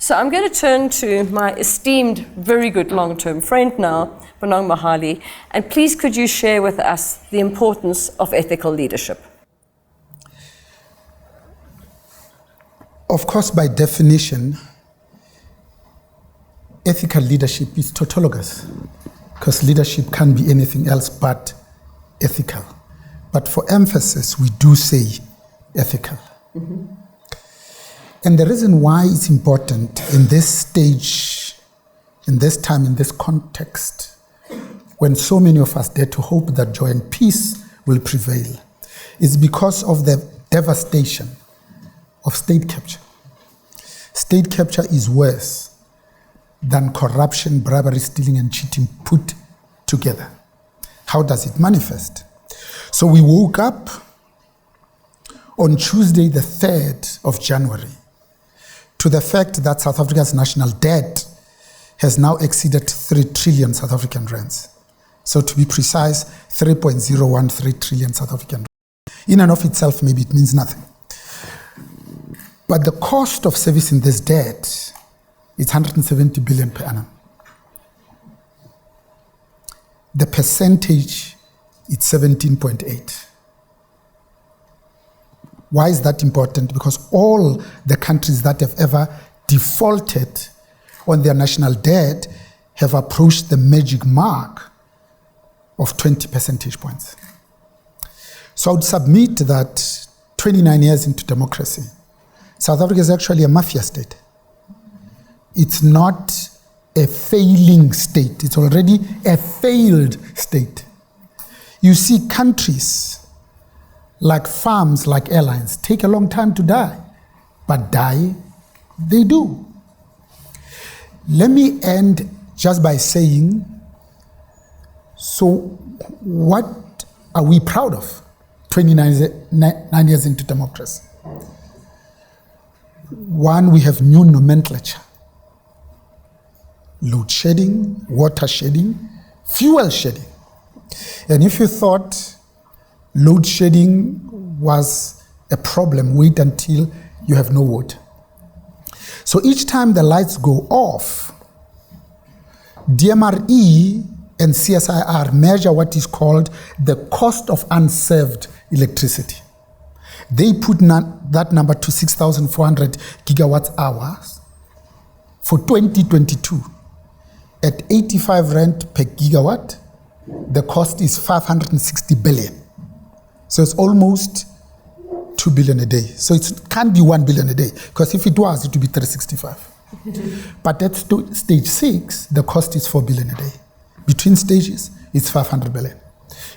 So I'm going to turn to my esteemed, very good long-term friend now, Bonang Mohale, and please could you share with us the importance of ethical leadership? Of course, by definition, ethical leadership is tautologous, because leadership can't be anything else but ethical. But for emphasis, we do say ethical. Mm-hmm. And the reason why it's important in this stage, in this time, in this context, when so many of us dare to hope that joy and peace will prevail, is because of the devastation of state capture. State capture is worse than corruption, bribery, stealing, and cheating put together. How does it manifest? So we woke up on Tuesday, the 3rd of January, to the fact that South Africa's national debt has now exceeded 3 trillion South African rands. So to be precise, 3.013 trillion South African rands. In and of itself, maybe it means nothing. But the cost of servicing this debt is 170 billion per annum. The percentage is 17.8. Why is that important? Because all the countries that have ever defaulted on their national debt have approached the magic mark of 20 percentage points. So I would submit that 29 years into democracy, South Africa is actually a mafia state. It's not a failing state. It's already a failed state. You see countries like farms, like airlines, take a long time to die, but die, they do. Let me end just by saying, so what are we proud of 29 years into democracy? One, we have new nomenclature. Load shedding, water shedding, fuel shedding. And if you thought load shedding was a problem, wait until you have no water. So each time the lights go off, DMRE and CSIR measure what is called the cost of unserved electricity. They put that number to 6,400 gigawatt hours for 2022. At 85 rand per gigawatt, the cost is 560 billion. So it's almost 2 billion a day. So it can't be 1 billion a day, because if it was, it would be 365. But at stage 6, the cost is 4 billion a day. Between stages, it's 500 billion.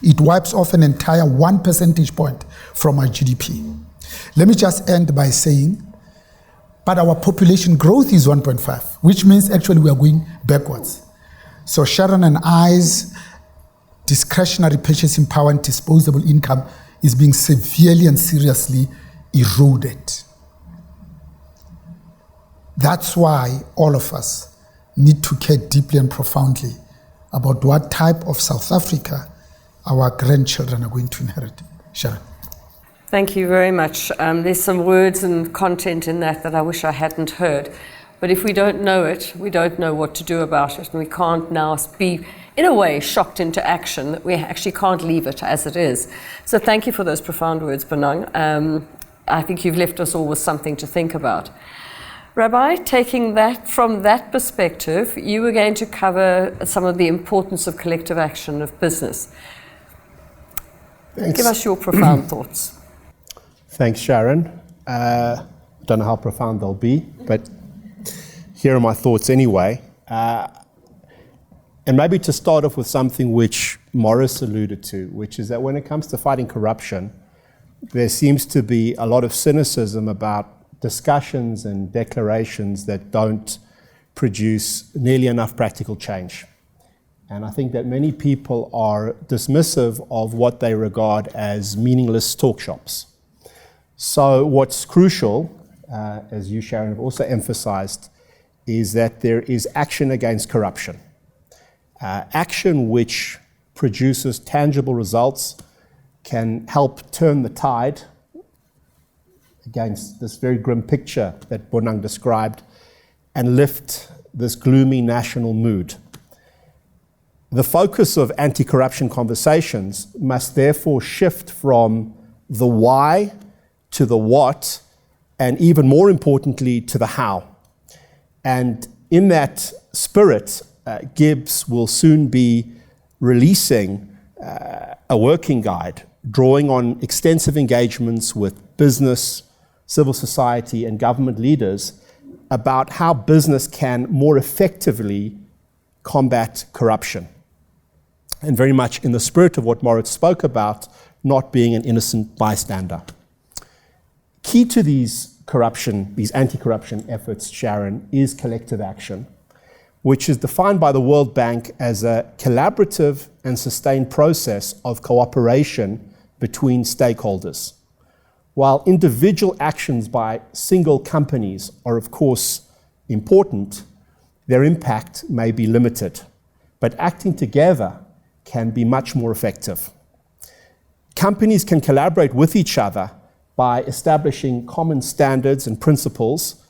It wipes off an entire 1 percentage point from our GDP. Let me just end by saying, but our population growth is 1.5, which means actually we are going backwards. So Sharon and I's discretionary purchasing power and disposable income is being severely and seriously eroded. That's why all of us need to care deeply and profoundly about what type of South Africa our grandchildren are going to inherit. Sharon. Thank you very much. There's some words and content in that I wish I hadn't heard. But if we don't know it, we don't know what to do about it. And we can't now be, in a way, shocked into action, that we actually can't leave it as it is. So thank you for those profound words, Bonang. I think you've left us all with something to think about. Rabbi, taking that from that perspective, you were going to cover some of the importance of collective action of business. Thanks. Give us your profound thoughts. Thanks, Sharon. Don't know how profound they'll be, but here are my thoughts anyway. And maybe to start off with something which Morris alluded to, which is that when it comes to fighting corruption, there seems to be a lot of cynicism about discussions and declarations that don't produce nearly enough practical change. And I think that many people are dismissive of what they regard as meaningless talk shops. So what's crucial, as you, Sharon, have also emphasized, is that there is action against corruption. Action which produces tangible results can help turn the tide against this very grim picture that Bonang described, and lift this gloomy national mood. The focus of anti-corruption conversations must therefore shift from the why to the what, and even more importantly, to the how. And in that spirit, GIBS will soon be releasing a working guide, drawing on extensive engagements with business, civil society, and government leaders about how business can more effectively combat corruption. And very much in the spirit of what Moritz spoke about, not being an innocent bystander. Key to these anti-corruption efforts, Sharon, is collective action, which is defined by the World Bank as a collaborative and sustained process of cooperation between stakeholders. While individual actions by single companies are, of course, important, their impact may be limited, but acting together can be much more effective. Companies can collaborate with each other by establishing common standards and principles,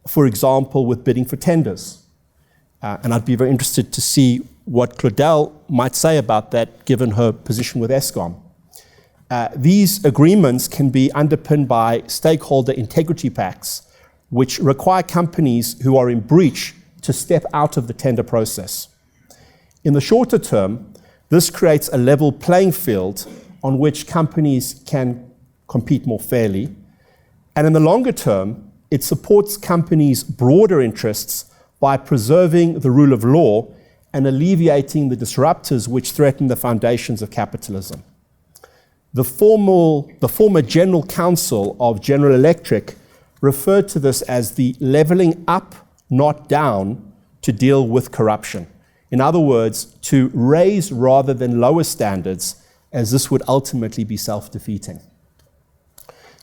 for example, with bidding for tenders. And I'd be very interested to see what Claudel might say about that, given her position with Eskom. These agreements can be underpinned by stakeholder integrity pacts, which require companies who are in breach to step out of the tender process. In the shorter term, this creates a level playing field on which companies can compete more fairly. And in the longer term, it supports companies' broader interests by preserving the rule of law and alleviating the disruptors which threaten the foundations of capitalism. The former General Counsel of General Electric referred to this as the leveling up, not down, to deal with corruption. In other words, to raise rather than lower standards, as this would ultimately be self-defeating.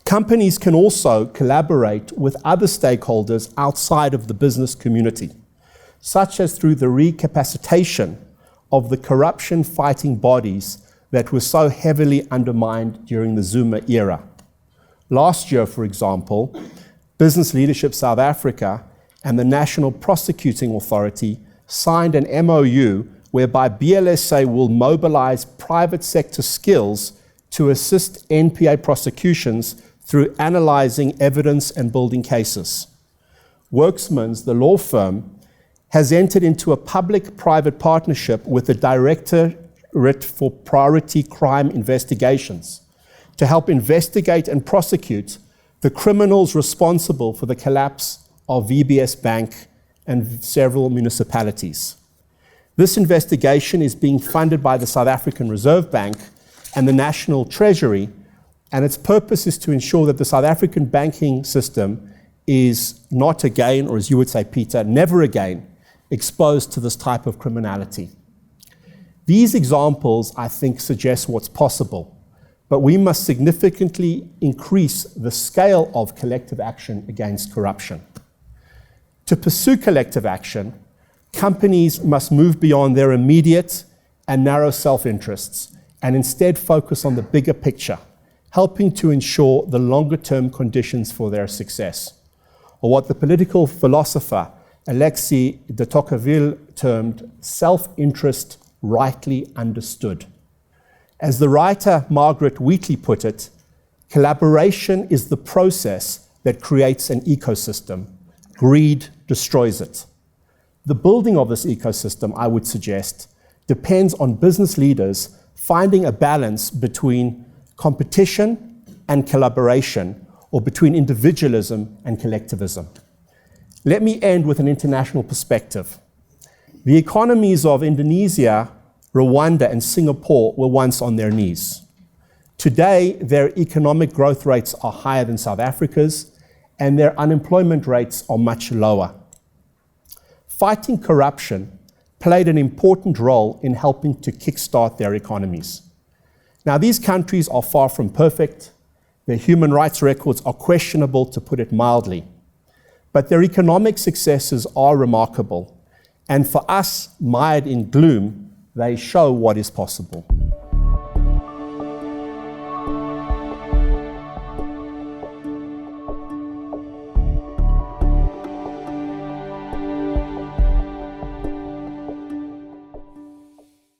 Companies can also collaborate with other stakeholders outside of the business community, such as through the recapacitation of the corruption-fighting bodies that were so heavily undermined during the Zuma era. Last year, for example, Business Leadership South Africa and the National Prosecuting Authority signed an MOU whereby BLSA will mobilize private sector skills to assist NPA prosecutions through analyzing evidence and building cases. Worksmans, the law firm, has entered into a public-private partnership with the Directorate for Priority Crime Investigations to help investigate and prosecute the criminals responsible for the collapse of VBS Bank and several municipalities. This investigation is being funded by the South African Reserve Bank and the National Treasury, and its purpose is to ensure that the South African banking system is not again, or as you would say, Peter, never again, exposed to this type of criminality. These examples, I think, suggest what's possible, but we must significantly increase the scale of collective action against corruption. To pursue collective action, companies must move beyond their immediate and narrow self-interests and instead focus on the bigger picture, helping to ensure the longer-term conditions for their success. Or what the political philosopher Alexis de Tocqueville termed self-interest rightly understood. As the writer Margaret Wheatley put it, collaboration is the process that creates an ecosystem. Greed destroys it. The building of this ecosystem, I would suggest, depends on business leaders finding a balance between competition and collaboration, or between individualism and collectivism. Let me end with an international perspective. The economies of Indonesia, Rwanda, and Singapore were once on their knees. Today, their economic growth rates are higher than South Africa's, and their unemployment rates are much lower. Fighting corruption played an important role in helping to kickstart their economies. Now, these countries are far from perfect. Their human rights records are questionable, to put it mildly. But their economic successes are remarkable. And for us, mired in gloom, they show what is possible.